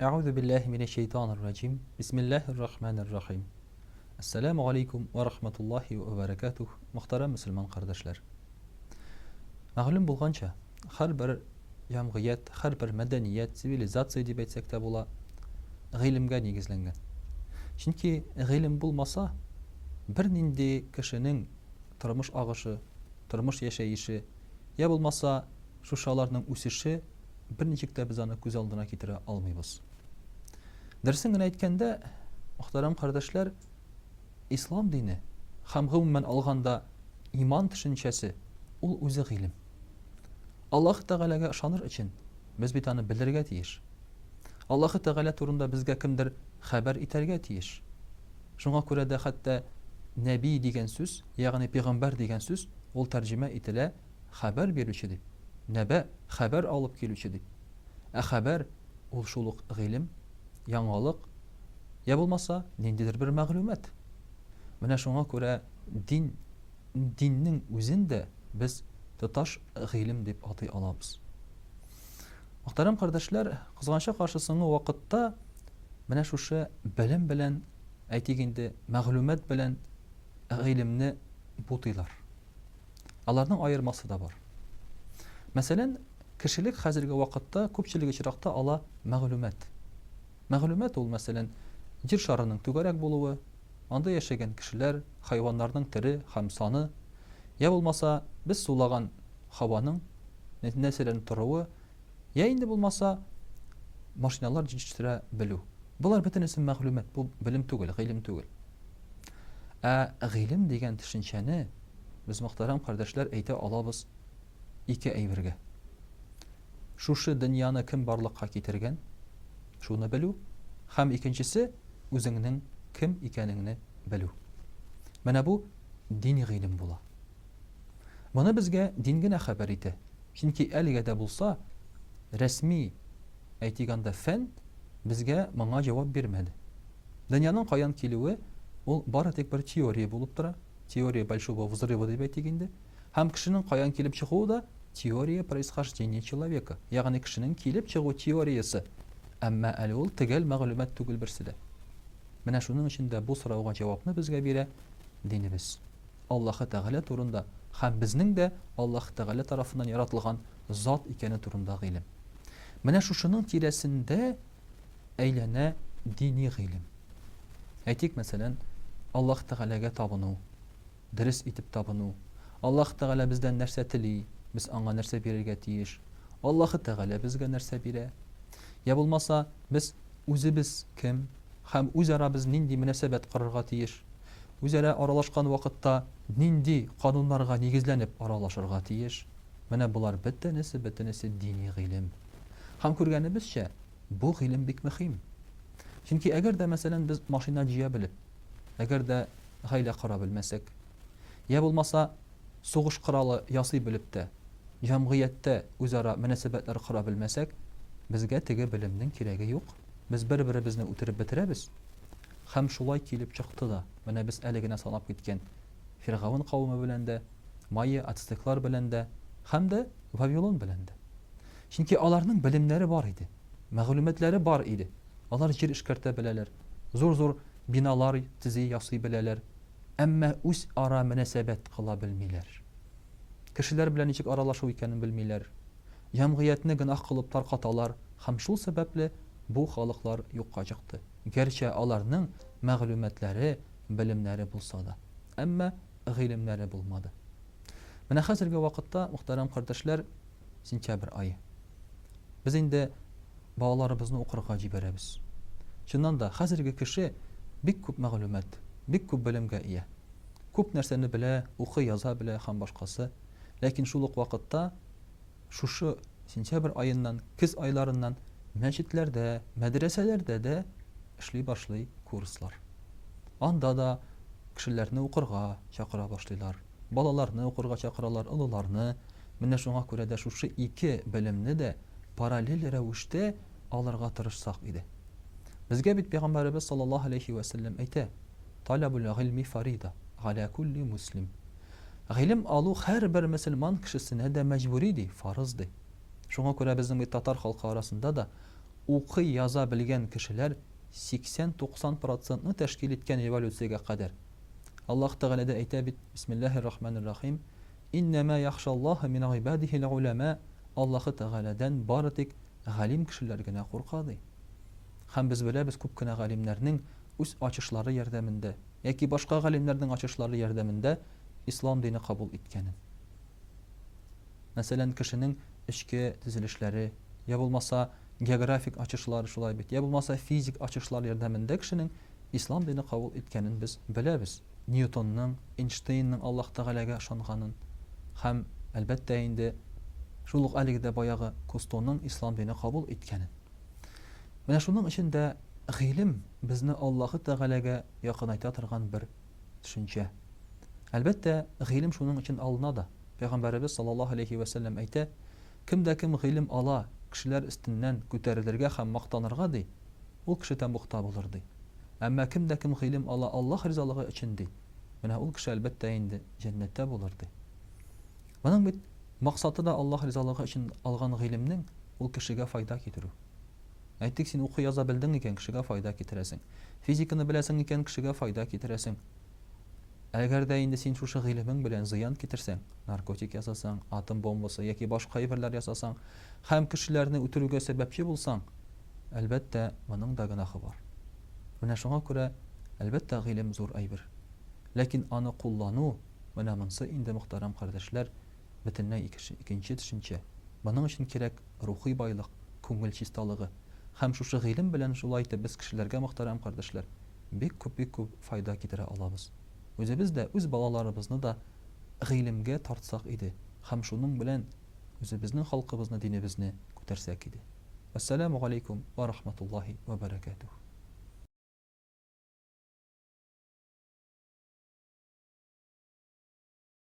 أعوذ بالله من الشيطان الرجيم بسم الله الرحمن الرحيم Assalamu alaikum wa rahmatullahi wa barakatuh. Muhtaram Müslüman kardeşler. Мәгълүм булганча, һәрбер җәмгыять, һәрбер мәдәният, цивилизация дип әйтсәк тә була, гыйлемгә нигезләнгән. Чөнки гыйлем булмаса, бернинди кешенең тормыш агышы, тормыш яшәеше, я булмаса, шушаларның үсеше берничек тә без аны күз алдына китерә алмыйбыз. Дөресен генә әйткәндә, мөхтәрәм кардәшләр, ислам дине һәм гомумән алганда иман төшенчәсе ул үзе гыйлем. Аллаһ Тәгаләгә ышаныр өчен без бит аны белергә тиеш. Аллаһ Тәгалә турында безгә кемдер хәбәр итәргә тиеш. Шуңа күрә дә хәтта нәби дигән сүз, ягъни пәйгамбәр дигән сүз, ул тәрҗемә ителә хәбәр бирүче дип. Нәбә хәбәр алып килүче дип. Ә хәбәр ул шул ук гыйлем, яңалык, я булмаса ниндидер бер мәгълүмат. Менә шуңа күрә диннең үзен дә без тоташ гыйлем дип атый алабыз. Мөхтәрәм кардәшләр, кызганча каршы соңгы вакытта менә шушы белем белән, әйтик инде, мәгълүмат белән гыйлемне бутыйлар. Аларның аермасы да бар. Мәсәлән, кешелек хәзерге вакытта күпчелек очракта ала мәгълүмат. Мәгълүмат ул мәсәлән җир шарының түгәрәк булуы, анда яшәгән кешеләр, хайваннарның төре һәм саны, я булмаса без сулаган һаваның нәселен торуы, я инде булмаса машиналар җитештерә белү. Булар бөтенесе мәгълүмат, бу белем түгел, гыйлем түгел. Ә гыйлем дигән төшенчәне без мөхтәрәм кардәшләр әйтә алабыз ике әйбергә. Шушы дөньяны кем барлыкка китергән, шуны белү, һәм икенчесе үзеңнең кем икәнеңне белү. Менә бу дини гыйлем була. Моны безгә дин генә хәбәр итә. Чөнки әлегә дә булса, рәсми әйтгәндә фән безгә моңа җавап бирмәде. Дөньяның каян килүе ул бары тик бер теория булып тора. Теория большого взрыва дип әйтик инде. Һәм кешенең каян килеп чыгуы да теория происхождения человека. Ягъни кешенең килеп чыгу теориясы. Әмма әле ул төгәл мәгълүмат түгел берсе дә. Менә шуның өчен дә бу сорауга җавапны безгә бирә динебез. Аллаһ Тәгалә турында һәм безнең дә Аллаһ Тәгалә тарафыннан яратылган зат икәне турында гыйлем. Менә шушының тирәсендә әйләнә дини гыйлем. Әйтик, мәсәлән, Аллаһ Тәгаләгә табыну, дөрес итеп табыну. Аллаһ Тәгалә бездән нәрсә тели, без аңа нәрсә бирергә тиеш. Аллаһ Тәгалә безгә нәрсә бирә. Я булмаса, без үзебез кем һәм үзара без нинди мөнәсәбәт корырга тиеш. Үзара аралашкан вакытта нинди кануннарга нигезләнеп аралашырга тиеш. Менә булар бөтенесе дини гыйлем. Һәм күргәнебезчә, бу гыйлем бик мөһим. Чөнки әгәр дә мәсәлән без машина җыя белеп, әгәр дә гаилә кора белмәсәк, я булмаса сугыш коралы ясый белеп тә, җәмгыятьтә үзара мөнәсәбәтләр кора белмәсәк, безгә теге белемнең кирәге юк. Без бер-беребезне үтереп бетерәбез. Һәм шулай килеп чыкты да. Менә без әле генә санап киткән Фиргавын кавымы белән дә, Майя ацтеклар белән дә, һәм дә Вавилон белән дә. Чөнки аларның белемнәре бар иде, мәгълүматлары бар иде. Алар җир эшкәртә беләләр, зур-зур биналар төзи ясый беләләр, әмма үз ара мөнәсәбәт кыла белмиләр. Кешеләр белән ничек аралашу икәнен белмиләр. Җәмгыятьне гына кылып таркаталар, һәм шул сәбәпле бу халыклар юкка чыкты. Гәрчә аларның мәгълүматлары, белемнәре булса да, әмма гыйлемнәре булмады. Менә хәзерге вакытта, мөхтәрәм кардәшләр, сентябрь айы. Без инде балаларыбызны укырга җибәрәбез. Чыннан да хәзерге кеше бик күп мәгълүмат, бик күп белемгә ия. Күп нәрсәне белә, укый, яза белә һәм башкасы. Ләкин шул ук вакытта шушы сентябрь айыннан, көз айларыннан мәчетләрдә, мәдрәсәләрдә дә эшли башлый курслар. Анда да кешеләрне укырга чакыра башлыйлар. Балаларны укырга чакыралар, олыларны. Менә шуңа күрә дә шушы ике белемне дә параллель рәвештә алырга тырышсак иде. Безгә бит Пәйгамбәрбез саллаллаһу алейхи ва саллям әйтә: "Талабул гыйлми фарида аля кулли муслим." Гыйлем алу һәрбер мөселман кешесенә дә мәҗбүри ди, фарыз ди. Шуңа күрә безнең татар халкы арасында да укый, яза белгән кешеләр 80-90%-ны тәшкил иткән революциягә кадәр. Аллаһ Тәгалә дә әйтә бит: Бисмиллаһир-рахманир-рахим. Иннама яхшаллаһа мин гыйбадихил улама. Аллаһ Тәгаләдән бары тик галим кешеләр генә курка ди. Һәм без беләбез, күп кенә галимнәрнең үз ачышлары ярдәмендә яки башка галимнәрнең ачышлары ярдәмендә ислам дине кабул иткәнен. Мәсәлән, кешенең эчке төзелешләре, я булмаса географик ачышлары шулай бит, я булмаса физик ачышлар ярдәмендә кешенең ислам дине кабул иткәнен без беләбез. Ньютонның, Эйнштейнның Аллаһ Тәгаләгә ышанганын һәм әлбәттә инде шул ук әлегә баягы Кустоның ислам дине кабул иткәнен. Менә шуның өчен дә гыйлем безне Аллаһ Тәгаләгә якынайта торган бер төшенчә. Әлбәттә, гыйлем шуның өчен алына да. Пәйгамбәрбез саллаллаһу алейхи ва саллям әйтә: кемдә кем гыйлем ала, кешеләр өстеннән күтәрелергә һәм мактанырга ди, ул кеше тәмбухта булыр ди. Әмма кемдә кем гыйлем ала Аллаһ ризалыгы өчен ди, менә ул кеше әлбәттә инде җәннәттә булыр ди. Моның бит максаты да Аллаһ ризалыгы өчен алган гыйлемнең ул кешегә файда китерү. Әйтик, син укый яза белдең икән, кешегә файда китерәсең. Физиканы беләсең икән, кешегә файда китерәсең. Әгәр дә инде син шушы гыйлемең белән зыян китерсәң, наркотик ясасаң, атом бомбасы яки башка әйберләр ясасаң, һәм кешеләрне үтерүгә сәбәпче булсаң, әлбәттә моның да гынахы бар. Менә шуңа күрә әлбәттә гыйлем зур әйбер. Ләкин аны куллану, менә монсы инде мөхтәрәм кардәшләр, бөтенләй икенче төшенчә. Моның өчен кирәк рухи байлык, күңел чисталыгы. Һәм шушы гыйлем белән шулай итеп без кешеләргә мөхтәрәм кардәшләр, бик күп файда китерә алабыз. Үзебез дә үз балаларыбызны да гыйлемгә тартсак иде, һәм шуның белән үзебезнең халкыбызны, динебезне күтәрсәк иде. Ассаламу алейкум ва рахматуллаһи ва баракатуһ.